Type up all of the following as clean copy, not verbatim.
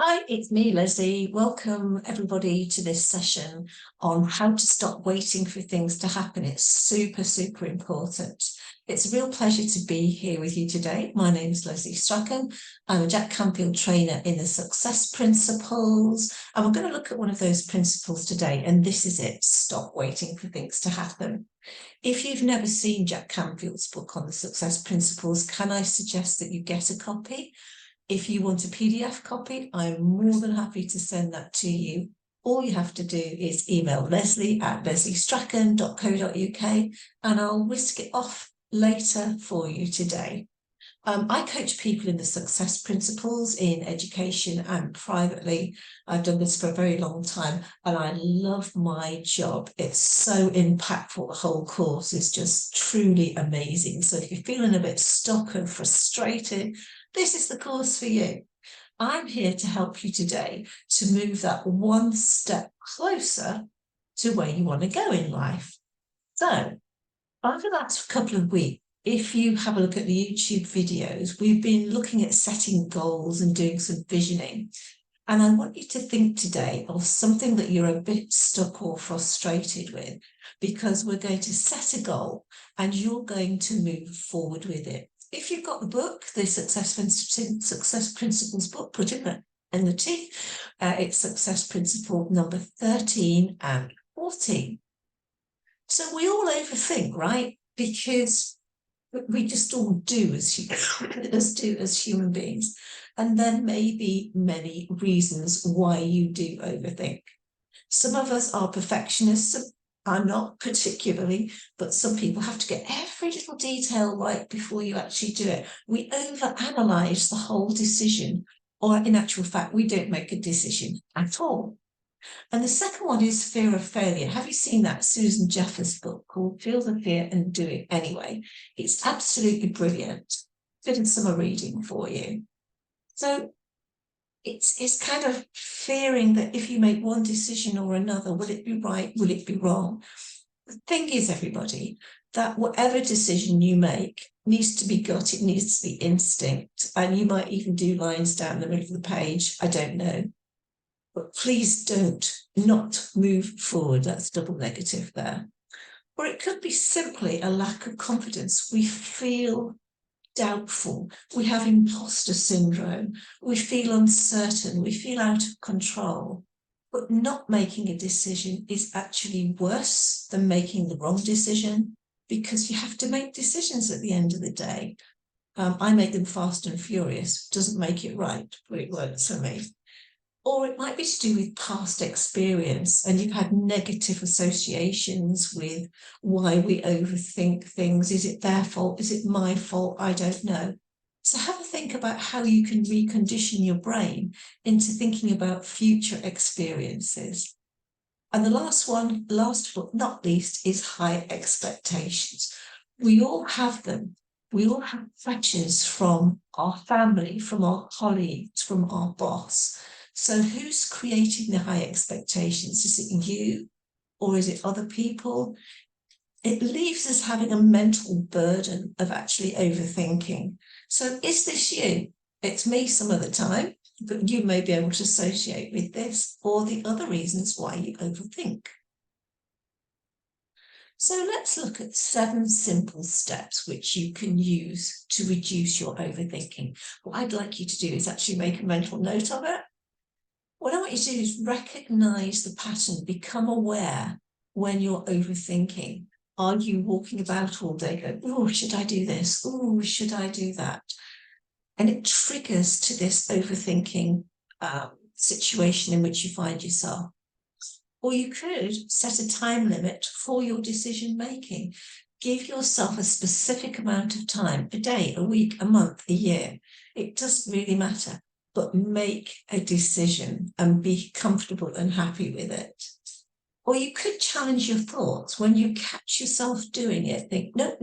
Hi, it's me, Leslie. Welcome everybody to this session on how to stop waiting for things to happen. It's super, super important. It's a real pleasure to be here with you today. My name is Leslie Strachan. I'm a Jack Canfield trainer in the Success Principles, and we're going to look at one of those principles today, and this is it: stop waiting for things to happen. If you've never seen Jack Canfield's book on the Success Principles, can I suggest that you get a copy? If you want a PDF copy, I'm more than happy to send that to you. All you have to do is email leslie@lesliestrachan.co.uk and I'll whisk it off later for you today. I coach people in the Success Principles in education and privately. I've done this for a very long time and I love my job. It's so impactful. The whole course is just truly amazing. So if you're feeling a bit stuck and frustrated, this is the course for you. I'm here to help you today to move that one step closer to where you want to go in life. So over the last couple of weeks, if you have a look at the YouTube videos, we've been looking at setting goals and doing some visioning. And I want you to think today of something that you're a bit stuck or frustrated with, because we're going to set a goal and you're going to move forward with it. If you've got the book, the Success Principles book, put it in the T. It's Success Principle number 13 and 14. So we all overthink, right? Because we just all do as human beings. And there may be many reasons why you do overthink. Some of us are perfectionists. I'm not particularly, but some people have to get every little detail right before you actually do it. We overanalyze the whole decision, or in actual fact, we don't make a decision at all. And the second one is fear of failure. Have you seen that Susan Jeffers book called Feel the Fear and Do It Anyway? It's absolutely brilliant. Good in summer reading for you. So it's kind of fearing that if you make one decision or another, will it be right? Will it be wrong? The thing is, everybody, that whatever decision you make needs to be gut, it needs to be instinct. And you might even do lines down the middle of the page. I don't know. But please don't not move forward. That's double negative there. Or it could be simply a lack of confidence. We feel doubtful. We have imposter syndrome. We feel uncertain. We feel out of control. But not making a decision is actually worse than making the wrong decision, because you have to make decisions at the end of the day. I make them fast and furious. Doesn't make it right, but it works for me. Or it might be to do with past experience and you've had negative associations with why we overthink things. Is it their fault? Is it my fault? I don't know. So have a think about how you can recondition your brain into thinking about future experiences. And the last one, last but not least, is high expectations. We all have them. We all have pressures from our family, from our colleagues, from our boss. So who's creating the high expectations? Is it you or is it other people? It leaves us having a mental burden of actually overthinking. So is this you? It's me some of the time, but you may be able to associate with this or the other reasons why you overthink. So let's look at 7 simple steps which you can use to reduce your overthinking. What I'd like you to do is actually make a mental note of it. What I want you to do is recognize the pattern, become aware when you're overthinking. Are you walking about all day going, oh, should I do this? Oh, should I do that? And it triggers to this overthinking situation in which you find yourself. Or you could set a time limit for your decision making. Give yourself a specific amount of time, a day, a week, a month, a year. It doesn't really matter. But make a decision and be comfortable and happy with it. Or you could challenge your thoughts. When you catch yourself doing it, think, no,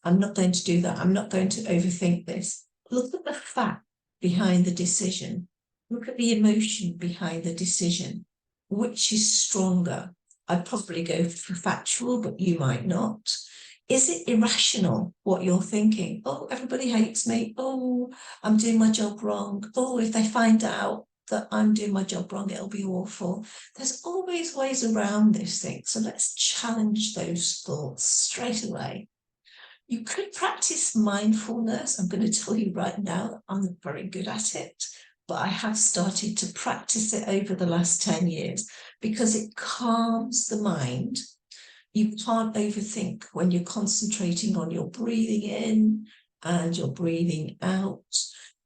I'm not going to do that. I'm not going to overthink this. Look at the fact behind the decision. Look at the emotion behind the decision. Which is stronger? I'd probably go for factual, but you might not. Is it irrational what you're thinking? Oh, everybody hates me. Oh, I'm doing my job wrong. Oh, if they find out that I'm doing my job wrong, it'll be awful. There's always ways around this thing. So let's challenge those thoughts straight away. You could practice mindfulness. I'm going to tell you right now that I'm not very good at it, but I have started to practice it over the last 10 years because it calms the mind. You can't overthink when you're concentrating on your breathing in and your breathing out.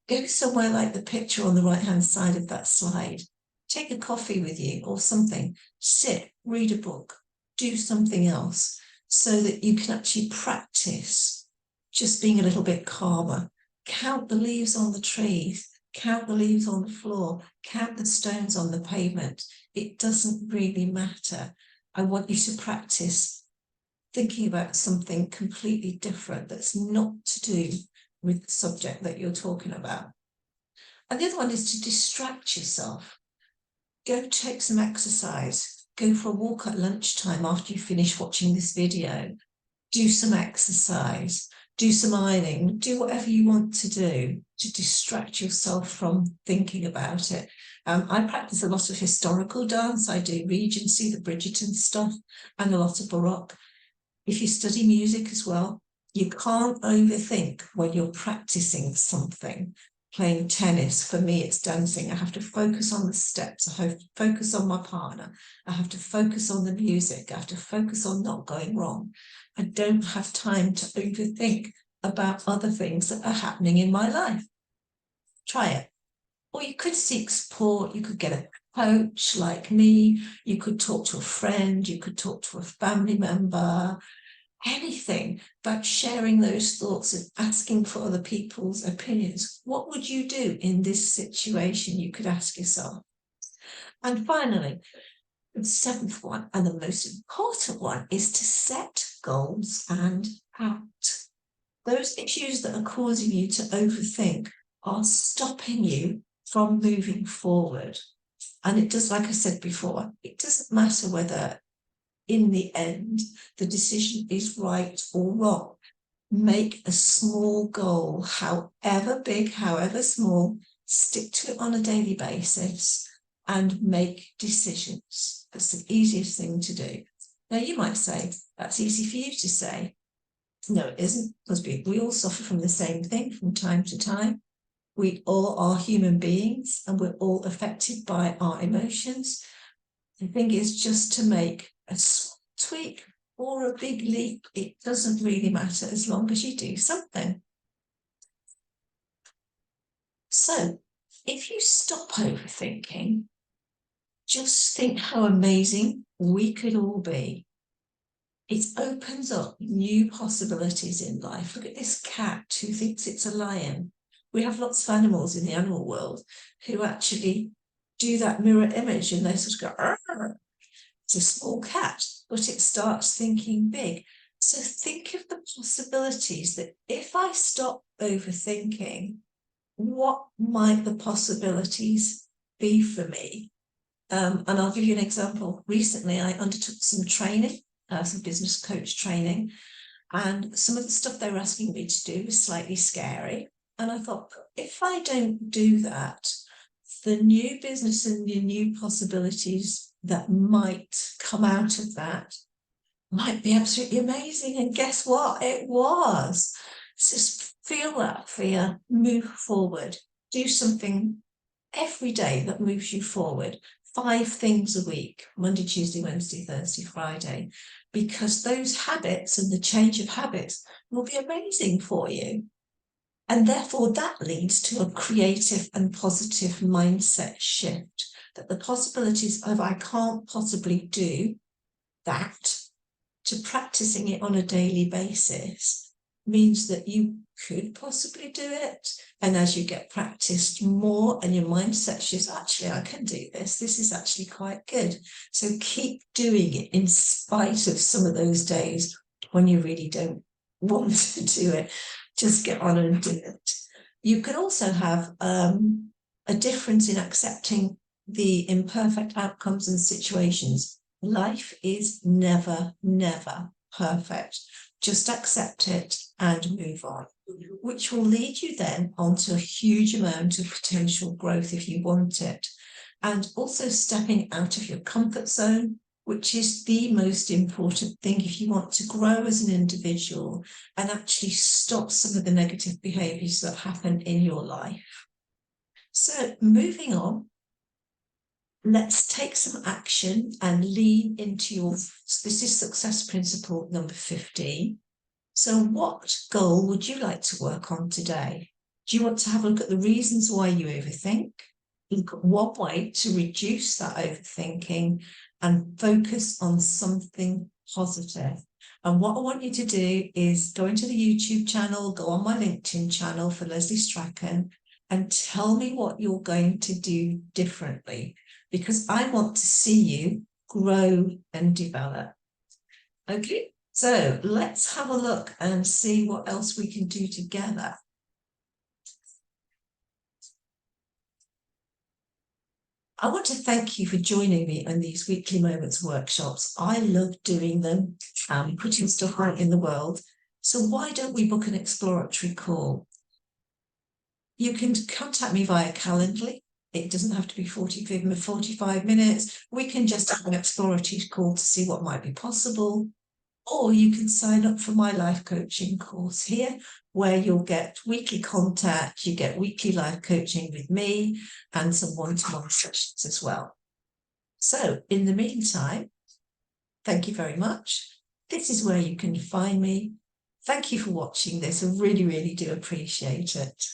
Go somewhere like the picture on the right-hand side of that slide. Take a coffee with you or something. Sit, read a book, do something else so that you can actually practice just being a little bit calmer. Count the leaves on the trees, count the leaves on the floor, count the stones on the pavement. It doesn't really matter. I want you to practice thinking about something completely different that's not to do with the subject that you're talking about. And the other one is to distract yourself. Go take some exercise. Go for a walk at lunchtime after you finish watching this video. Do some exercise. Do some ironing. Do whatever you want to do to distract yourself from thinking about it. I practice a lot of historical dance. I do Regency, the Bridgerton stuff, and a lot of Baroque. If you study music as well, you can't overthink when you're practicing something. Playing tennis, for me, it's dancing. I have to focus on the steps. I have to focus on my partner. I have to focus on the music. I have to focus on not going wrong. I don't have time to overthink about other things that are happening in my life. Try it. Or you could seek support. You could get a coach like me. You could talk to a friend. You could talk to a family member. Anything about sharing those thoughts and asking for other people's opinions. What would you do in this situation? You could ask yourself. And finally, the seventh one and the most important one is to set goals and act. Those issues that are causing you to overthink are stopping you from moving forward. And it does, like I said before, it doesn't matter whether in the end the decision is right or wrong. Make a small goal, however big, however small, stick to it on a daily basis and make decisions. That's the easiest thing to do. Now you might say, that's easy for you to say. No, it isn't, because we all suffer from the same thing from time to time. We all are human beings and we're all affected by our emotions. The thing is just to make a small tweak or a big leap. It doesn't really matter as long as you do something. So if you stop overthinking, just think how amazing we could all be. It opens up new possibilities in life. Look at this cat who thinks it's a lion. We have lots of animals in the animal world who actually do that mirror image and they sort of go, arr. It's a small cat, but it starts thinking big. So think of the possibilities that if I stop overthinking, what might the possibilities be for me? And I'll give you an example. Recently, I undertook some training, some business coach training, and some of the stuff they were asking me to do was slightly scary. And I thought, if I don't do that, the new business and the new possibilities that might come out of that might be absolutely amazing. And guess what? It was. Just feel that fear, move forward, do something every day that moves you forward. 5 things a week, Monday, Tuesday, Wednesday, Thursday, Friday, because those habits and the change of habits will be amazing for you. And therefore that leads to a creative and positive mindset shift, that the possibilities of I can't possibly do that to practicing it on a daily basis means that you could possibly do it. And as you get practiced more and your mindset shifts, actually, I can do this. This is actually quite good. So keep doing it in spite of some of those days when you really don't want to do it. Just get on and do it. You can also have a difference in accepting the imperfect outcomes and situations. Life is never, never perfect. Just accept it and move on, which will lead you then onto a huge amount of potential growth if you want it. And also stepping out of your comfort zone, which is the most important thing if you want to grow as an individual and actually stop some of the negative behaviors that happen in your life. So moving on, let's take some action and lean into your, this is success principle number 15. So what goal would you like to work on today? Do you want to have a look at the reasons why you overthink? Look at one way to reduce that overthinking and focus on something positive. And what I want you to do is go into the YouTube channel, go on my LinkedIn channel for Leslie Strachan, and tell me what you're going to do differently, because I want to see you grow and develop. Okay, so let's have a look and see what else we can do together. I want to thank you for joining me on these weekly moments workshops. I love doing them, putting stuff out in the world. So why don't we book an exploratory call? You can contact me via Calendly. It doesn't have to be 45 minutes. We can just have an exploratory call to see what might be possible. Or you can sign up for my life coaching course here, where you'll get weekly contact, you get weekly life coaching with me and some one-to-one sessions as well. So in the meantime, thank you very much. This is where you can find me. Thank you for watching this. I really, really do appreciate it.